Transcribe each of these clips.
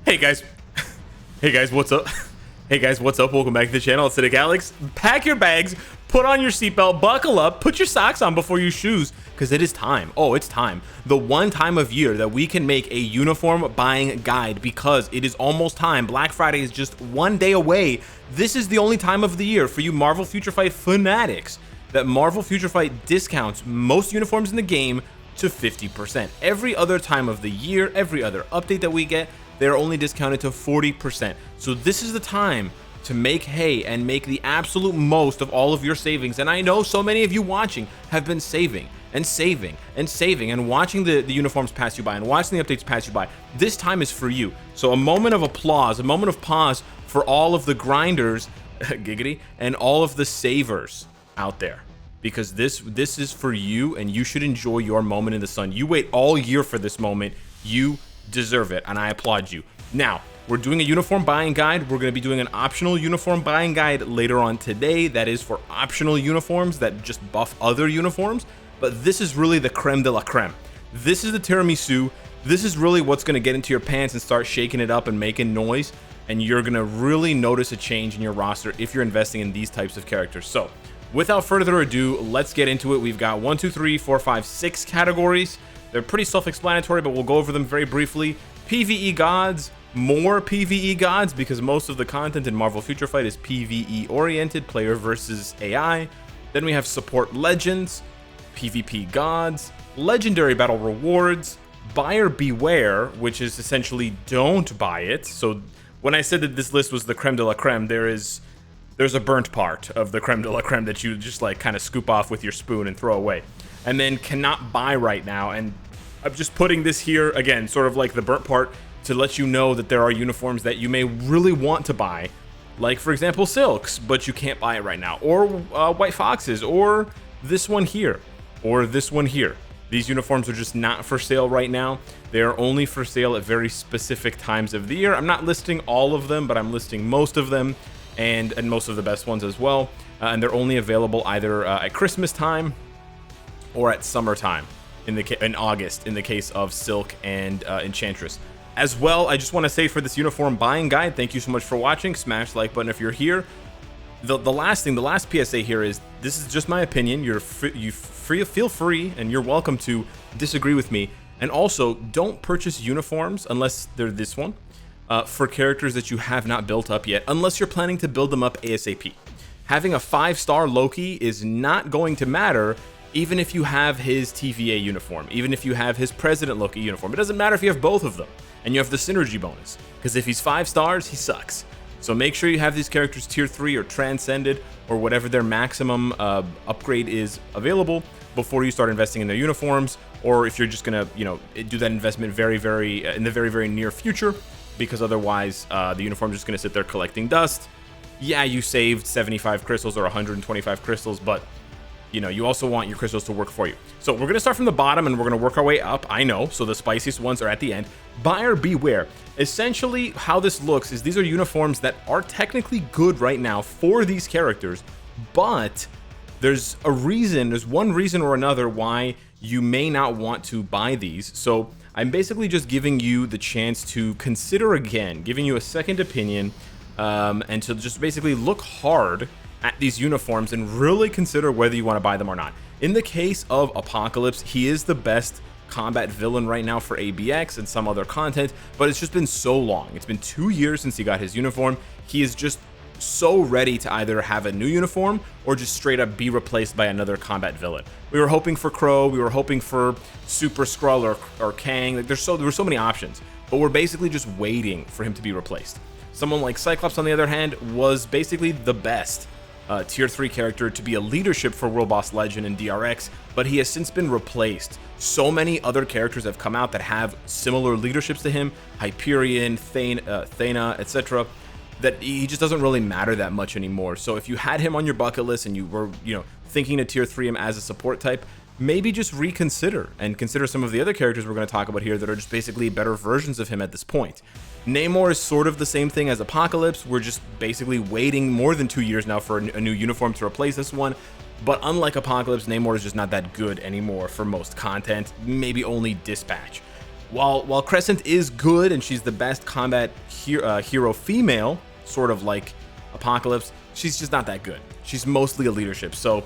Hey guys, hey guys, what's up? Hey guys, what's up? Welcome back to the channel. It's Cynicalex. Pack your bags, put on your seatbelt, buckle up, put your socks on before your shoes, because it is time. Oh, it's time. The one time of year that we can make a uniform buying guide, because it is almost time. Black Friday is just one day away. This is the only time of the year for you Marvel Future Fight fanatics that Marvel Future Fight discounts most uniforms in the game to 50%. Every other time of the year, every other update that we get, they're only discounted to 40%. So this is the time to make hay and make the absolute most of all of your savings. And I know so many of you watching have been saving and saving and saving and watching the uniforms pass you by and watching the updates pass you by. This time is for you. So a moment of applause, a moment of pause for all of the grinders, giggity, and all of the savers out there. Because this is for you, and you should enjoy your moment in the sun. You wait all year for this moment. You deserve it, and I applaud you. Now, we're doing a uniform buying guide. We're going to be doing an optional uniform buying guide later on today. That is for optional uniforms that just buff other uniforms. But this is really the creme de la creme. This is the tiramisu. This is really what's going to get into your pants and start shaking it up and making noise. And you're going to really notice a change in your roster if you're investing in these types of characters. So without further ado, let's get into it. We've got 1, 2, 3, 4, 5, 6 categories. They're pretty self-explanatory, but we'll go over them very briefly. PvE gods, more PvE gods, because most of the content in Marvel Future Fight is PvE oriented, player versus AI. Then we have support legends, PvP gods, legendary battle rewards, buyer beware, which is essentially don't buy it. So when I said that this list was the creme de la creme, there's a burnt part of the creme de la creme that you just like kind of scoop off with your spoon and throw away. And then cannot buy right now. And I'm just putting this here again, sort of like the burnt part, to let you know that there are uniforms that you may really want to buy, like for example silks, but you can't buy it right now, or white foxes, or this one here, or this one here. These uniforms are just not for sale right now. They are only for sale at very specific times of the year. I'm not listing all of them, but I'm listing most of them, and most of the best ones as well. And they're only available either at Christmas time or at summertime in August in the case of Silk and Enchantress. As well, I just want to say for this uniform buying guide, thank you so much for watching. Smash the like button if you're here. The last PSA here is, this is just my opinion. Feel free, and you're welcome to disagree with me. And also, don't purchase uniforms unless they're this one for characters that you have not built up yet, unless you're planning to build them up ASAP. Having a 5-star Loki is not going to matter even if you have his TVA uniform, even if you have his President Loki uniform. It doesn't matter if you have both of them and you have the synergy bonus, because if he's 5 stars, he sucks. So make sure you have these characters tier 3 or transcended or whatever their maximum upgrade is available before you start investing in their uniforms, or if you're just gonna, do that investment in the very near future, because otherwise the uniform is just gonna sit there collecting dust. Yeah, you saved 75 crystals or 125 crystals, but you also want your crystals to work for you. So we're gonna start from the bottom and we're gonna work our way up. I know, so the spiciest ones are at the end. Buyer beware. Essentially, how this looks is these are uniforms that are technically good right now for these characters, but there's one reason or another why you may not want to buy these. So I'm basically just giving you the chance to consider again, giving you a second opinion, and to just basically look hard at these uniforms and really consider whether you want to buy them or not. In the case of Apocalypse, he is the best combat villain right now for ABX and some other content, but it's just been so long. It's been 2 years since he got his uniform. He is just so ready to either have a new uniform or just straight up be replaced by another combat villain. We were hoping for Crow, we were hoping for Super Skrull or Kang. Like there were so many options, but we're basically just waiting for him to be replaced. Someone like Cyclops, on the other hand, was basically the best tier 3 character to be a leadership for World Boss Legend and DRX, but he has since been replaced. So many other characters have come out that have similar leaderships to him, Hyperion, Thana, etc., that he just doesn't really matter that much anymore. So if you had him on your bucket list and you were, thinking to tier 3 him as a support type, maybe just reconsider and consider some of the other characters we're going to talk about here that are just basically better versions of him at this point. Namor is sort of the same thing as Apocalypse. We're just basically waiting more than 2 years now for a new uniform to replace this one. But unlike Apocalypse, Namor is just not that good anymore for most content, maybe only Dispatch. While Crescent is good and she's the best combat hero female, sort of like Apocalypse, she's just not that good. She's mostly a leadership, so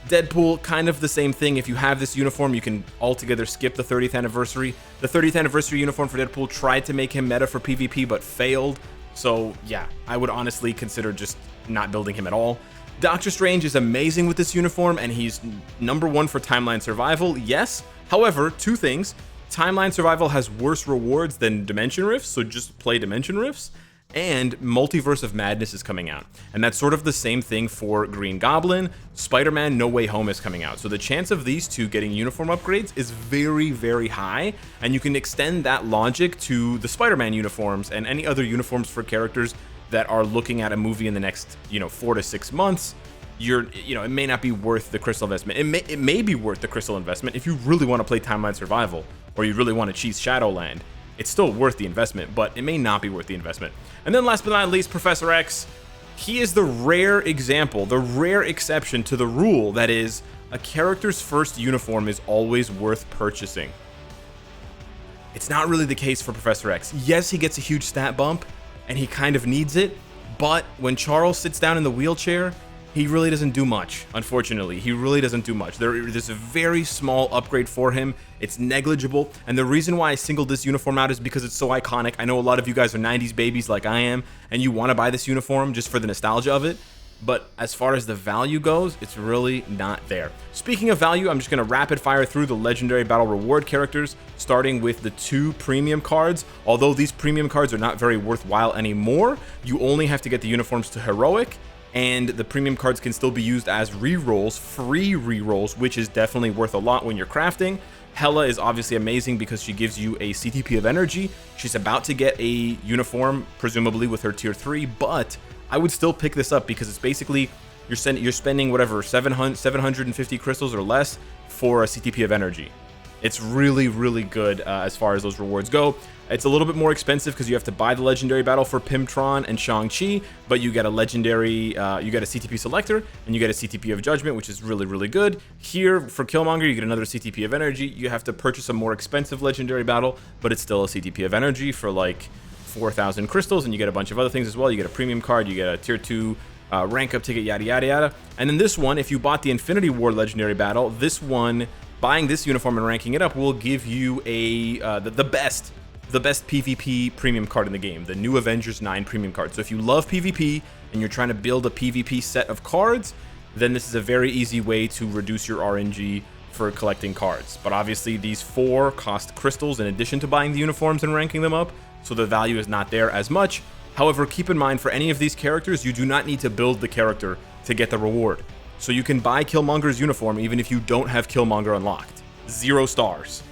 Deadpool, kind of the same thing. If you have this uniform, you can altogether skip the 30th anniversary. The 30th anniversary uniform for Deadpool tried to make him meta for PvP, but failed. So yeah, I would honestly consider just not building him at all. Doctor Strange is amazing with this uniform, and he's #1 for timeline survival, yes. However, two things. Timeline survival has worse rewards than Dimension Rifts, so just play Dimension Rifts. And Multiverse of Madness is coming out. And that's sort of the same thing for Green Goblin. Spider-Man No Way Home is coming out. So the chance of these two getting uniform upgrades is very, very high. And you can extend that logic to the Spider-Man uniforms and any other uniforms for characters that are looking at a movie in the next, 4 to 6 months. It may not be worth the crystal investment. It may be worth the crystal investment if you really want to play timeline survival or you really want to cheese Shadowland. It's still worth the investment, but it may not be worth the investment. And then last but not least, Professor X. He is the rare example, the rare exception to the rule that is a character's first uniform is always worth purchasing. It's not really the case for Professor X. Yes, he gets a huge stat bump, and he kind of needs it, but when Charles sits down in the wheelchair, he really doesn't do much, unfortunately. He really doesn't do much. There's a very small upgrade for him. It's negligible, and the reason why I singled this uniform out is because it's so iconic. I know a lot of you guys are 90s babies like I am, and you want to buy this uniform just for the nostalgia of it, but as far as the value goes, it's really not there. Speaking of value, I'm just going to rapid fire through the Legendary Battle Reward characters, starting with the 2 premium cards. Although these premium cards are not very worthwhile anymore, you only have to get the uniforms to Heroic, and the premium cards can still be used as rerolls, free rerolls, which is definitely worth a lot when you're crafting. Hela is obviously amazing because she gives you a CTP of energy. She's about to get a uniform, presumably with her tier 3, but I would still pick this up because it's basically you're spending whatever 750 crystals or less for a CTP of energy. It's really, really good as far as those rewards go. It's a little bit more expensive because you have to buy the legendary battle for Pimtron and Shang-Chi, but you get a legendary, you get a CTP selector, and you get a CTP of judgment, which is really, really good. Here, for Killmonger, you get another CTP of energy. You have to purchase a more expensive legendary battle, but it's still a CTP of energy for like 4,000 crystals, and you get a bunch of other things as well. You get a premium card, you get a tier 2 rank up ticket, yada, yada, yada. And then this one, if you bought the Infinity War legendary battle, this one, buying this uniform and ranking it up will give you a the best PvP premium card in the game, the New Avengers 9 premium card. So if you love PvP and you're trying to build a PvP set of cards, then this is a very easy way to reduce your RNG for collecting cards. But obviously these 4 cost crystals in addition to buying the uniforms and ranking them up, so the value is not there as much. However, keep in mind, for any of these characters, you do not need to build the character to get the reward. So you can buy Killmonger's uniform even if you don't have Killmonger unlocked. 0 stars.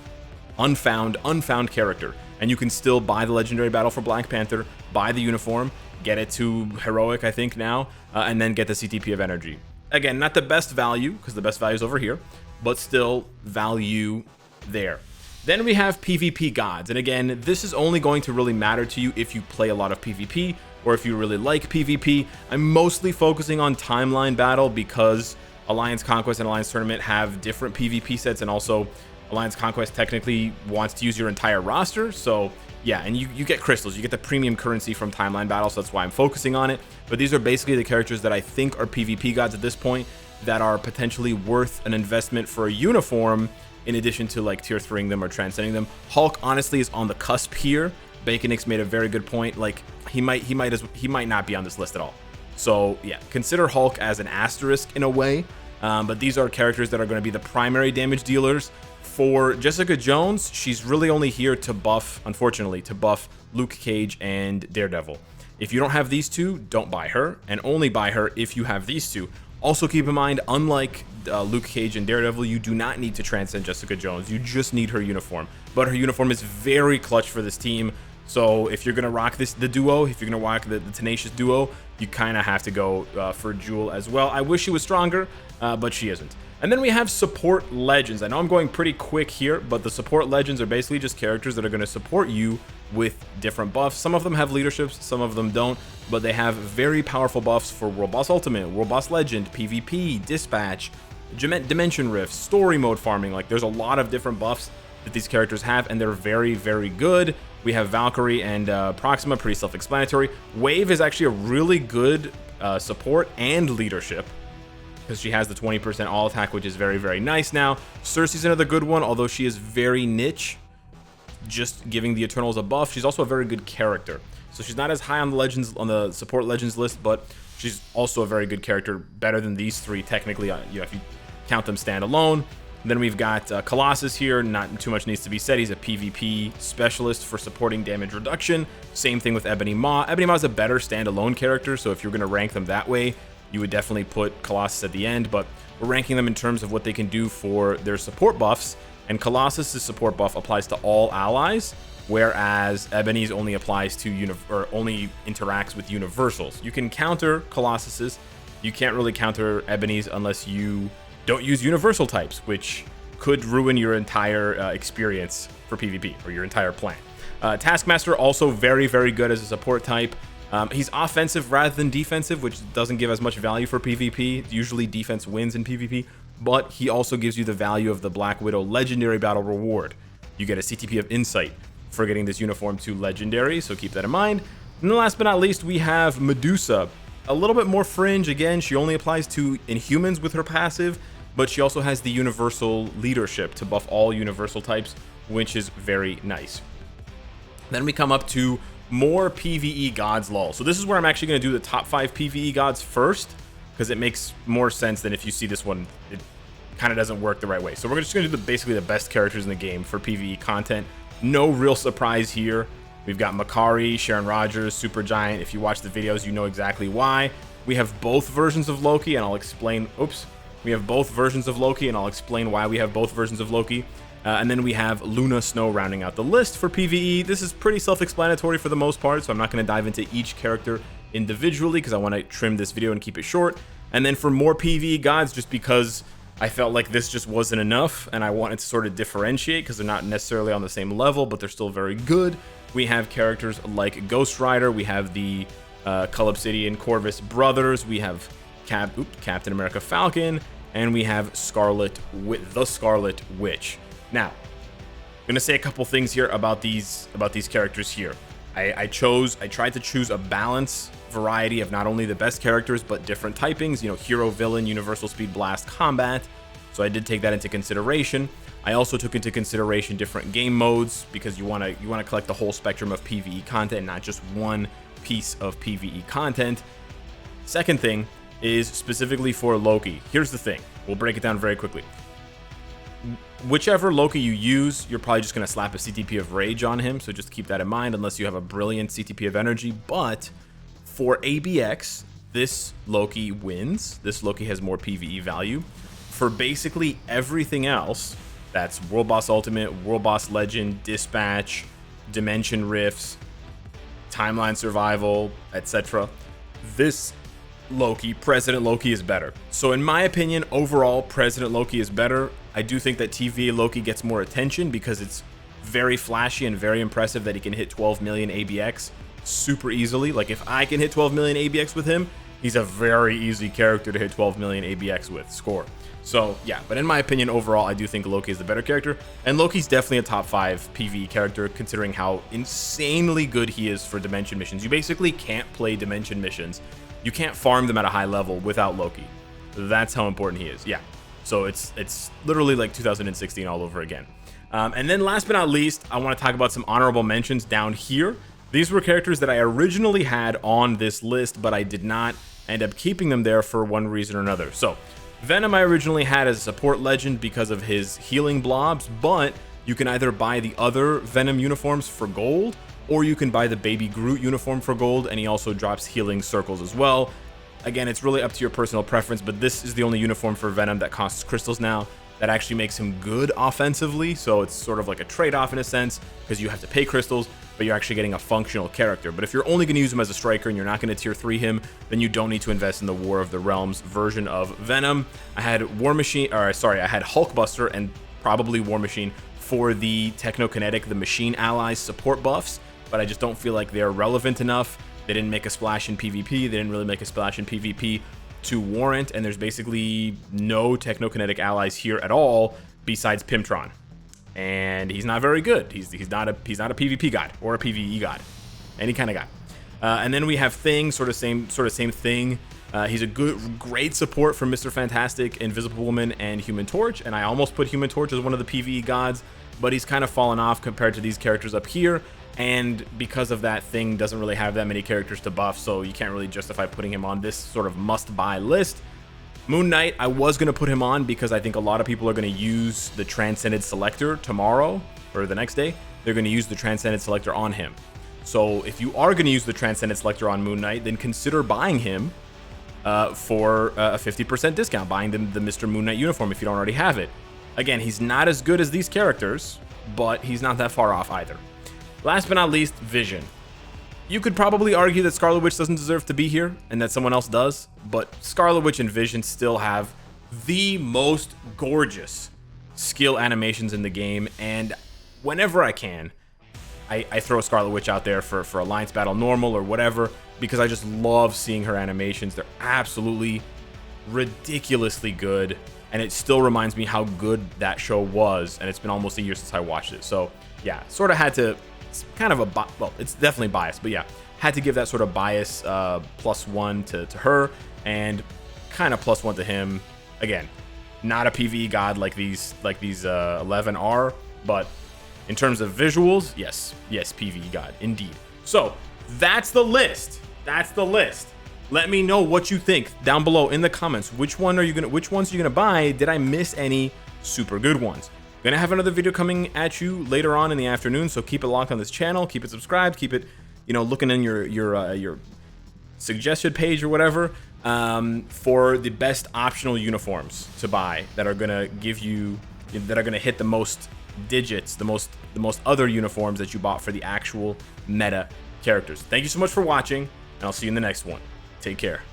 Unfound character. And you can still buy the legendary battle for Black Panther, buy the uniform, get it to Heroic, I think now, and then get the CTP of energy. Again, not the best value, because the best value is over here, but still value there. Then we have PvP gods, and again, this is only going to really matter to you if you play a lot of PvP, or if you really like PvP. I'm mostly focusing on timeline battle because Alliance Conquest and Alliance Tournament have different PvP sets, and also Alliance Conquest technically wants to use your entire roster, so yeah, and you get crystals, you get the premium currency from timeline battle, so that's why I'm focusing on it. But these are basically the characters that I think are PvP gods at this point that are potentially worth an investment for a uniform, in addition to like tier 3ing them or transcending them. Hulk honestly is on the cusp here. Baconix made a very good point. Like he might not be on this list at all. So yeah, consider Hulk as an asterisk in a way. But these are characters that are going to be the primary damage dealers. For Jessica Jones, she's really only here to buff, unfortunately, to buff Luke Cage and Daredevil. If you don't have these two, don't buy her, and only buy her if you have these two. Also keep in mind, unlike Luke Cage and Daredevil, you do not need to transcend Jessica Jones. You just need her uniform. But her uniform is very clutch for this team. So if you're going to rock the duo, if you're going to rock the Tenacious duo, you kind of have to go for Jewel as well. I wish she was stronger, but she isn't. And then we have support legends. I know I'm going pretty quick here, but the support legends are basically just characters that are going to support you with different buffs. Some of them have leaderships, some of them don't, but they have very powerful buffs for World Boss Ultimate, World Boss Legend, PvP, Dispatch, Dimension Rift, Story Mode farming. Like there's a lot of different buffs that these characters have, and they're very, very good. We have Valkyrie and Proxima, pretty self-explanatory. Wave is actually a really good support and leadership, because she has the 20% all attack, which is very, very nice now. Cersei's another good one, although she is very niche, just giving the Eternals a buff. She's also a very good character. So she's not as high on the legends, on the support legends list, but she's also a very good character, better than these three technically, you know, if you count them standalone. Then we've got Colossus here. Not too much needs to be said. He's a PvP specialist for supporting damage reduction. Same thing with Ebony Maw. Ebony Maw is a better standalone character, so if you're going to rank them that way, you would definitely put Colossus at the end, but we're ranking them in terms of what they can do for their support buffs, and Colossus' support buff applies to all allies, whereas Ebony's only applies to only interacts with universals. You can counter Colossus's, you can't really counter Ebony's unless you don't use universal types, which could ruin your entire experience for PvP, or your entire plan. Taskmaster, also very, very good as a support type. He's offensive rather than defensive, which doesn't give as much value for PvP. Usually defense wins in PvP, but he also gives you the value of the Black Widow Legendary Battle Reward. You get a CTP of Insight for getting this uniform to Legendary, so keep that in mind. And then last but not least, we have Medusa. A little bit more fringe. Again, she only applies to Inhumans with her passive, but she also has the Universal Leadership to buff all Universal types, which is very nice. Then we come up to more PvE gods lol. So this is where I'm actually going to do the top 5 PvE gods first, because it makes more sense than if you see this one. It kind of doesn't work the right way. So we're just going to do basically the best characters in the game for PvE content. No real surprise here. We've got Makari, Sharon Rogers, Supergiant. If you watch the videos, you know exactly why. We have both versions of Loki, and I'll explain. We have both versions of Loki, and I'll explain why we have both versions of Loki. And then we have Luna Snow rounding out the list for PvE. This is pretty self-explanatory for the most part, so I'm not going to dive into each character individually because I want to trim this video and keep it short. And then for more PvE gods, just because I felt like this just wasn't enough and I wanted to sort of differentiate because they're not necessarily on the same level, but they're still very good. We have characters like Ghost Rider. We have the Cull Obsidian Corvus brothers. We have Captain America Falcon, and we have the Scarlet Witch. Now, I'm gonna say a couple things here about these characters here. I tried to choose a balance variety of not only the best characters but different typings. You know, hero, villain, universal speed, blast, combat. So I did take that into consideration. I also took into consideration different game modes because you wanna collect the whole spectrum of PvE content, not just one piece of PvE content. Second thing is specifically for Loki. Here's the thing. We'll break it down very quickly. Whichever Loki you use, you're probably just going to slap a CTP of Rage on him, so just keep that in mind unless you have a brilliant CTP of Energy. But for ABX, this Loki wins. This Loki has more PvE value. For basically everything else, that's World Boss Ultimate, World Boss Legend, Dispatch, Dimension Rifts, Timeline Survival, etc., this Loki, President Loki, is better. So in my opinion, overall, President Loki is better. I do think that TVA Loki gets more attention because it's very flashy and very impressive that he can hit 12 million ABX super easily. Like, if I can hit 12 million ABX with him, he's a very easy character to hit 12 million ABX with, score. So yeah, but in my opinion, overall, I do think Loki is the better character, and Loki's definitely a top 5 PvE character considering how insanely good he is for Dimension missions. You basically can't play Dimension missions. You can't farm them at a high level without Loki. That's how important he is. Yeah. So it's literally like 2016 all over again. And then last but not least, I want to talk about some honorable mentions down here. These were characters that I originally had on this list, but I did not end up keeping them there for one reason or another. So Venom I originally had as a support legend because of his healing blobs, but you can either buy the other Venom uniforms for gold, or you can buy the Baby Groot uniform for gold, and he also drops healing circles as well. Again, it's really up to your personal preference, but this is the only uniform for Venom that costs crystals now that actually makes him good offensively, so it's sort of like a trade-off in a sense, because you have to pay crystals, but you're actually getting a functional character. But if you're only going to use him as a striker and you're not going to tier 3 him, then you don't need to invest in the War of the Realms version of Venom. I had I had Hulkbuster and probably War Machine for the Technokinetic, the Machine Allies support buffs, but I just don't feel like they're relevant enough. They didn't make a splash in PvP. They didn't really make a splash in PvP to warrant, and there's basically no Technokinetic allies here at all besides Pimtron. and he's not very good. He's not a PvP god or a PvE god, any kind of guy. And then we have Thing, sort of same thing. He's a great support for Mr. Fantastic, Invisible Woman, and Human Torch. And I almost put Human Torch as one of the PvE gods, but he's kind of fallen off compared to these characters up here. And because of that, Thing doesn't really have that many characters to buff, so you can't really justify putting him on this sort of must-buy list. Moon Knight, I was going to put him on because I think a lot of people are going to use the Transcended Selector tomorrow, or the next day. They're going to use the Transcended Selector on him. So if you are going to use the Transcended Selector on Moon Knight, then consider buying him for a 50% discount, buying the Mr. Moon Knight uniform if you don't already have it. Again, he's not as good as these characters, but he's not that far off either. Last but not least, Vision. You could probably argue that Scarlet Witch doesn't deserve to be here and that someone else does, but Scarlet Witch and Vision still have the most gorgeous skill animations in the game, and whenever I can, I throw Scarlet Witch out there for Alliance Battle Normal or whatever, because I just love seeing her animations. They're absolutely ridiculously good, and it still reminds me how good that show was, and it's been almost a year since I watched it. So yeah, sort of had to, it's kind of a, well, it's definitely biased, but yeah, had to give that sort of bias +1 to her, and kind of +1 to him. Again, not a PvE god like these 11 are, but in terms of visuals, yes, PvE god, indeed. So that's the list. That's the list. Let me know what you think down below in the comments. Which ones are you gonna buy? Did I miss any super good ones? Gonna have another video coming at you later on in the afternoon, so keep it locked on this channel, keep it subscribed, keep it, you know, looking in your suggested page or whatever, for the best optional uniforms to buy that are gonna give you, that are gonna hit the most digits, the most other uniforms that you bought for the actual meta characters. Thank you so much for watching, and I'll see you in the next one. Take care.